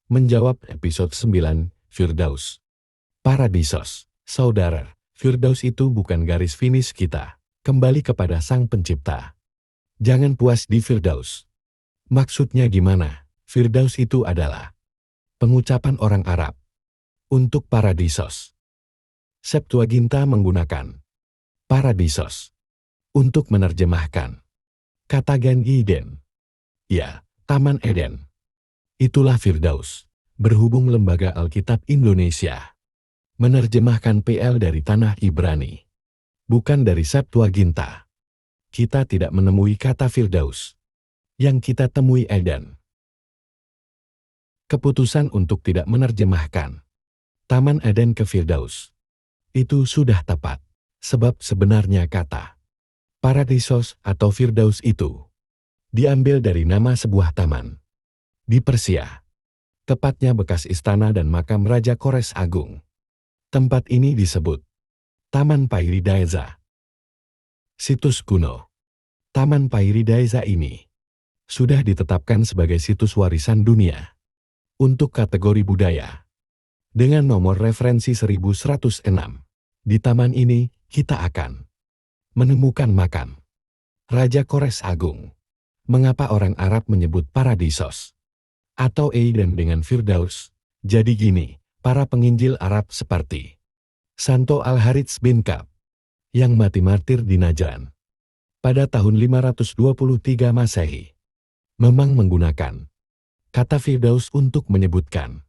Menjawab episode 9, Firdaus. Paradisos. Saudara, Firdaus itu bukan garis finish kita. Kembali kepada Sang Pencipta. Jangan puas di Firdaus. Maksudnya gimana? Firdaus itu adalah pengucapan orang Arab untuk paradisos. Septuaginta menggunakan paradisos untuk menerjemahkan kata Gan Eden. Ya, Taman Eden. Itulah Firdaus. Berhubung Lembaga Alkitab Indonesia menerjemahkan PL dari Tanah Ibrani, bukan dari Septuaginta, kita tidak menemui kata Firdaus. Yang kita temui Eden. Keputusan untuk tidak menerjemahkan Taman Eden ke Firdaus itu sudah tepat, sebab sebenarnya kata paradisos atau Firdaus itu diambil dari nama sebuah taman di Persia, tepatnya bekas istana dan makam Raja Kores Agung. Tempat ini disebut Taman Pairidaiza. Situs kuno Taman Pairidaiza ini sudah ditetapkan sebagai situs warisan dunia untuk kategori budaya dengan nomor referensi 1106. Di taman ini kita akan menemukan makam Raja Kores Agung. Mengapa orang Arab menyebut paradisos atau Eden dengan Firdaus? Jadi gini, para penginjil Arab seperti Santo Al-Harits bin Ka'b yang mati martir di Najran pada tahun 523 Masehi memang menggunakan kata Firdaus untuk menyebutkan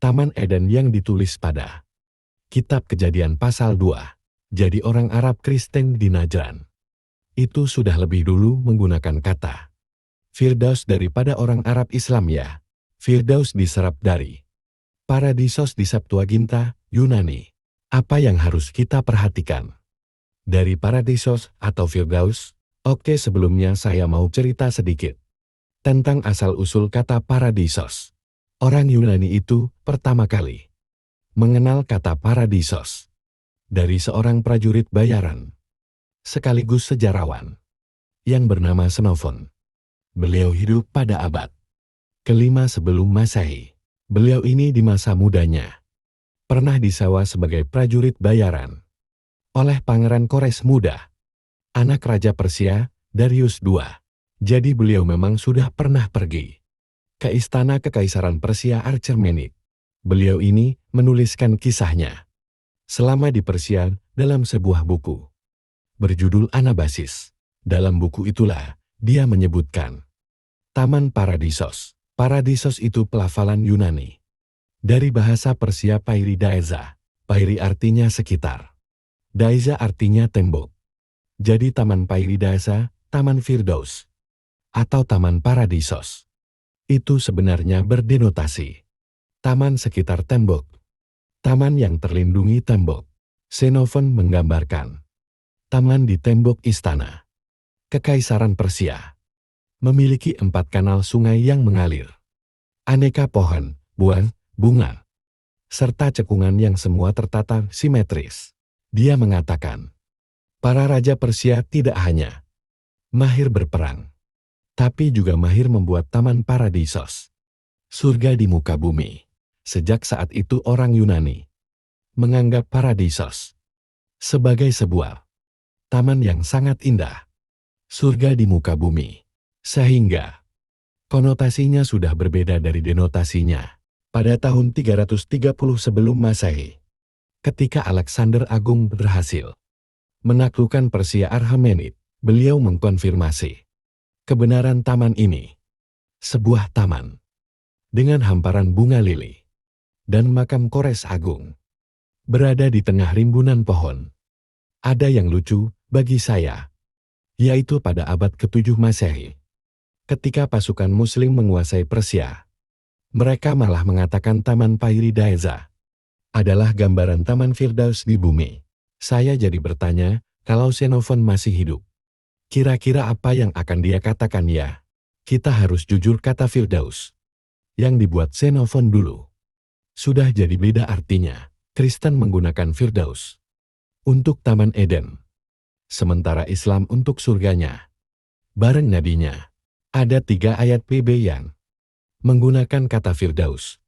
Taman Eden yang ditulis pada Kitab Kejadian pasal 2. Jadi orang Arab Kristen di Najran itu sudah lebih dulu menggunakan kata Firdaus daripada orang Arab Islam ya. Firdaus diserap dari paradisos di Septuaginta, Yunani. Apa yang harus kita perhatikan dari paradisos atau Firdaus? Oke, sebelumnya saya mau cerita sedikit tentang asal-usul kata paradisos. Orang Yunani itu pertama kali mengenal kata paradisos dari seorang prajurit bayaran, sekaligus sejarawan, yang bernama Xenophon. Beliau hidup pada abad ke-5 sebelum Masehi. Beliau ini di masa mudanya pernah disewa sebagai prajurit bayaran oleh Pangeran Kores Muda, anak Raja Persia, Darius II. Jadi beliau memang sudah pernah pergi ke istana Kekaisaran Persia Achaemenid. Beliau ini menuliskan kisahnya selama di Persia dalam sebuah buku berjudul Anabasis. Dalam buku itulah dia menyebutkan Taman Paradisos. Paradisos itu pelafalan Yunani dari bahasa Persia Pairidaiza. Pairi artinya sekitar, Daiza artinya tembok. Jadi Taman Pairidaiza, Taman Firdaus atau Taman Paradisos itu sebenarnya berdenotasi taman sekitar tembok, taman yang terlindungi tembok. Xenophon menggambarkan taman di tembok istana Kekaisaran Persia memiliki 4 kanal sungai yang mengalir, aneka pohon, buah, bunga, serta cekungan yang semua tertata simetris. Dia mengatakan, para raja Persia tidak hanya mahir berperang, tapi juga mahir membuat taman paradisos, surga di muka bumi. Sejak saat itu orang Yunani menganggap paradisos sebagai sebuah taman yang sangat indah, surga di muka bumi. Sehingga konotasinya sudah berbeda dari denotasinya. Pada tahun 330 sebelum Masehi, ketika Alexander Agung berhasil menaklukkan Persia Achaemenid, beliau mengkonfirmasi kebenaran taman ini sebuah taman dengan hamparan bunga lili dan makam Kores Agung berada di tengah rimbunan pohon. Ada yang lucu bagi saya, yaitu pada abad ke-7 Masehi, ketika pasukan Muslim menguasai Persia, mereka malah mengatakan Taman Pairidaiza adalah gambaran Taman Firdaus di bumi. Saya jadi bertanya, kalau Xenophon masih hidup, kira-kira apa yang akan dia katakan ya? Kita harus jujur, kata Firdaus yang dibuat Xenophon dulu sudah jadi beda artinya. Kristen menggunakan Firdaus untuk Taman Eden, sementara Islam untuk surganya. Bareng nabinya, ada 3 ayat PB yang menggunakan kata Firdaus.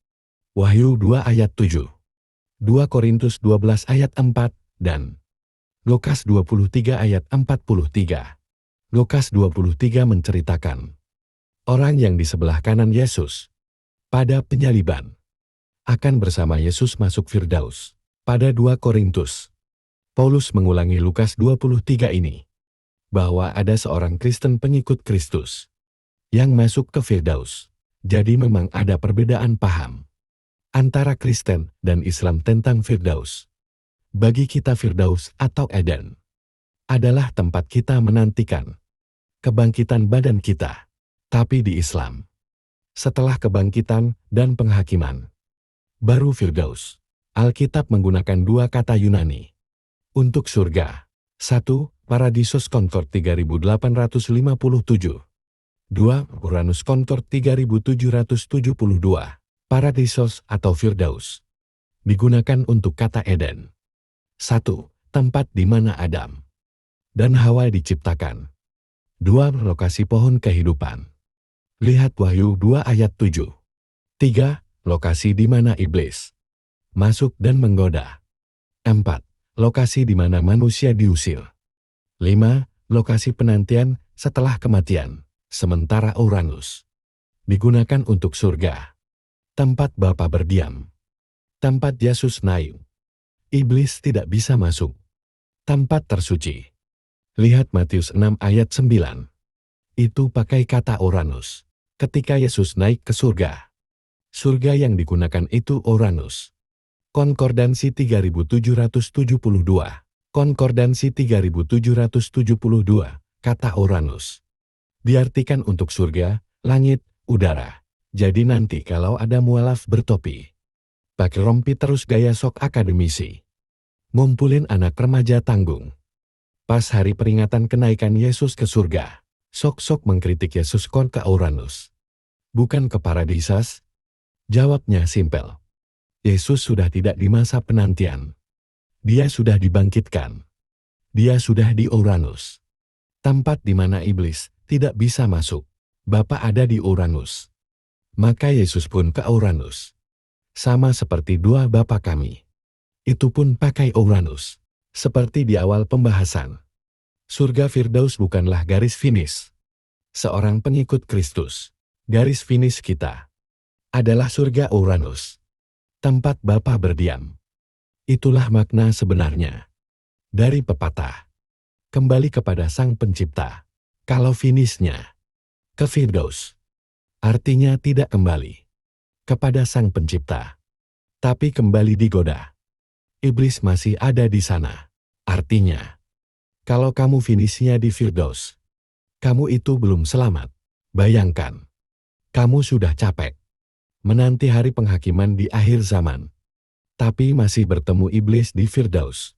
Wahyu 2 ayat 7, 2 Korintus 12 ayat 4, dan Lukas 23 ayat 43. Lukas 23 menceritakan orang yang di sebelah kanan Yesus pada penyaliban akan bersama Yesus masuk Firdaus. Pada 2 Korintus, Paulus mengulangi Lukas 23 ini, bahwa ada seorang Kristen pengikut Kristus yang masuk ke Firdaus. Jadi memang ada perbedaan paham antara Kristen dan Islam tentang Firdaus. Bagi kita Firdaus atau Eden adalah tempat kita menantikan kebangkitan badan kita. Tapi di Islam, setelah kebangkitan dan penghakiman, baru Firdaus. Alkitab menggunakan dua kata Yunani untuk surga. 1. Paradisos Concord 3857. 2. Uranus Concord 3772. Paradisos atau Firdaus digunakan untuk kata Eden. 1. Tempat di mana Adam dan Hawa diciptakan. 2. Lokasi pohon kehidupan. Lihat Wahyu 2 ayat 7. 3. Lokasi di mana iblis masuk dan menggoda. 4. Lokasi di mana manusia diusir. 5. Lokasi penantian setelah kematian. Sementara Uranus digunakan untuk surga, tempat Bapa berdiam, tempat Yesus naik. Iblis tidak bisa masuk. Tempat tersuci. Lihat Matius 6 ayat 9. Itu pakai kata Uranus. Ketika Yesus naik ke surga, surga yang digunakan itu Uranus. Konkordansi 3772. Konkordansi 3772, kata Uranus diartikan untuk surga, langit, udara. Jadi nanti kalau ada mualaf bertopi, pakai rompi terus gaya sok akademisi, ngumpulin anak remaja tanggung, pas hari peringatan kenaikan Yesus ke surga, sok-sok mengkritik Yesus kon ke Uranus, bukan ke Paradisos. Jawabnya simpel. Yesus sudah tidak di masa penantian. Dia sudah dibangkitkan. Dia sudah di Uranus. Tempat di mana iblis tidak bisa masuk. Bapa ada di Uranus. Maka Yesus pun ke Uranus. Sama seperti dua bapa kami. Itu pun pakai Uranus. Seperti di awal pembahasan. Surga Firdaus bukanlah garis finish seorang pengikut Kristus. Garis finish kita adalah surga Uranus. Tempat Bapa berdiam. Itulah makna sebenarnya dari pepatah. Kembali kepada Sang Pencipta. Kalau finishnya ke Firdaus, artinya tidak kembali kepada Sang Pencipta, tapi kembali digoda. Iblis masih ada di sana. Artinya, kalau kamu finishnya di Firdaus, kamu itu belum selamat. Bayangkan, kamu sudah capek menanti hari penghakiman di akhir zaman, tapi masih bertemu iblis di Firdaus,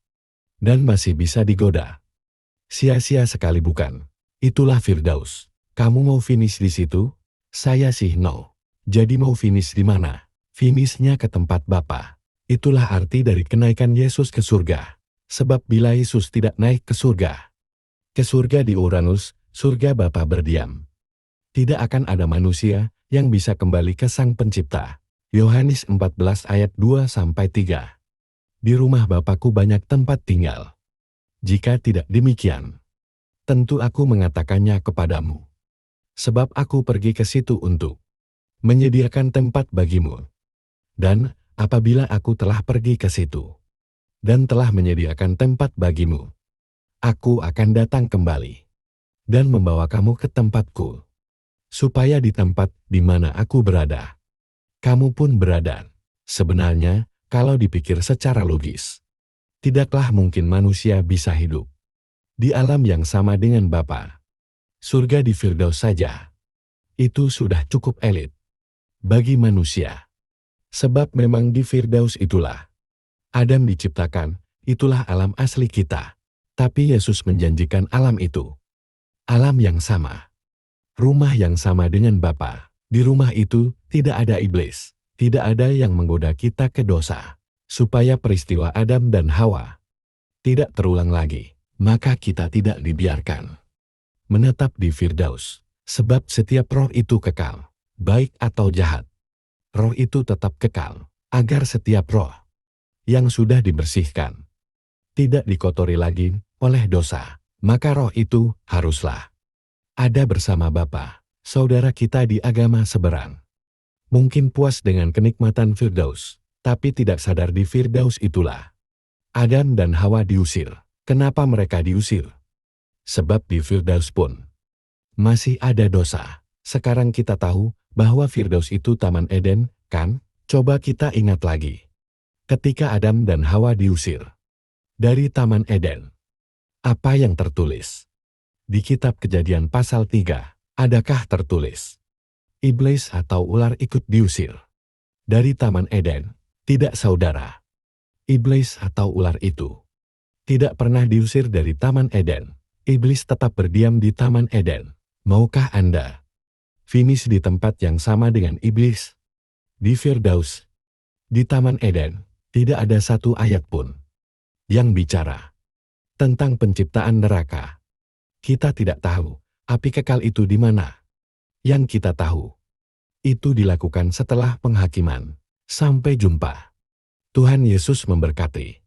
dan masih bisa digoda. Sia-sia sekali bukan? Itulah Firdaus. Kamu mau finish di situ? Saya sih no. Jadi mau finish di mana? Finishnya ke tempat Bapa. Itulah arti dari kenaikan Yesus ke surga. Sebab bila Yesus tidak naik ke surga di Uranus, surga Bapa berdiam, tidak akan ada manusia yang bisa kembali ke Sang Pencipta. Yohanes 14 ayat 2-3. Di rumah Bapakku banyak tempat tinggal. Jika tidak demikian, tentu aku mengatakannya kepadamu. Sebab aku pergi ke situ untuk menyediakan tempat bagimu. Dan apabila aku telah pergi ke situ dan telah menyediakan tempat bagimu, aku akan datang kembali dan membawa kamu ke tempatku, supaya di tempat di mana aku berada, kamu pun berada. Sebenarnya, kalau dipikir secara logis, tidaklah mungkin manusia bisa hidup di alam yang sama dengan Bapa. Surga di Firdaus saja, itu sudah cukup elit bagi manusia. Sebab memang di Firdaus itulah Adam diciptakan, itulah alam asli kita. Tapi Yesus menjanjikan alam itu, alam yang sama, rumah yang sama dengan Bapa. Di rumah itu tidak ada iblis, tidak ada yang menggoda kita ke dosa, supaya peristiwa Adam dan Hawa tidak terulang lagi. Maka kita tidak dibiarkan menetap di Firdaus, sebab setiap roh itu kekal, baik atau jahat. Roh itu tetap kekal. agar setiap roh yang sudah dibersihkan tidak dikotori lagi oleh dosa, maka roh itu haruslah ada bersama Bapa, saudara kita di agama seberang. Mungkin puas dengan kenikmatan Firdaus, tapi tidak sadar di Firdaus itulah Adam dan Hawa diusir. Kenapa mereka diusir? Sebab di Firdaus pun masih ada dosa. Sekarang kita tahu bahwa Firdaus itu Taman Eden, kan? Coba kita ingat lagi. Ketika Adam dan Hawa diusir dari Taman Eden, apa yang tertulis? Di kitab Kejadian pasal 3, adakah tertulis iblis atau ular ikut diusir dari Taman Eden? Tidak, saudara. Iblis atau ular itu tidak pernah diusir dari Taman Eden. Iblis tetap berdiam di Taman Eden. Maukah Anda finish di tempat yang sama dengan iblis? Di Firdaus, di Taman Eden, tidak ada satu ayat pun yang bicara tentang penciptaan neraka. Kita tidak tahu api kekal itu di mana. Yang kita tahu, itu dilakukan setelah penghakiman. Sampai jumpa. Tuhan Yesus memberkati.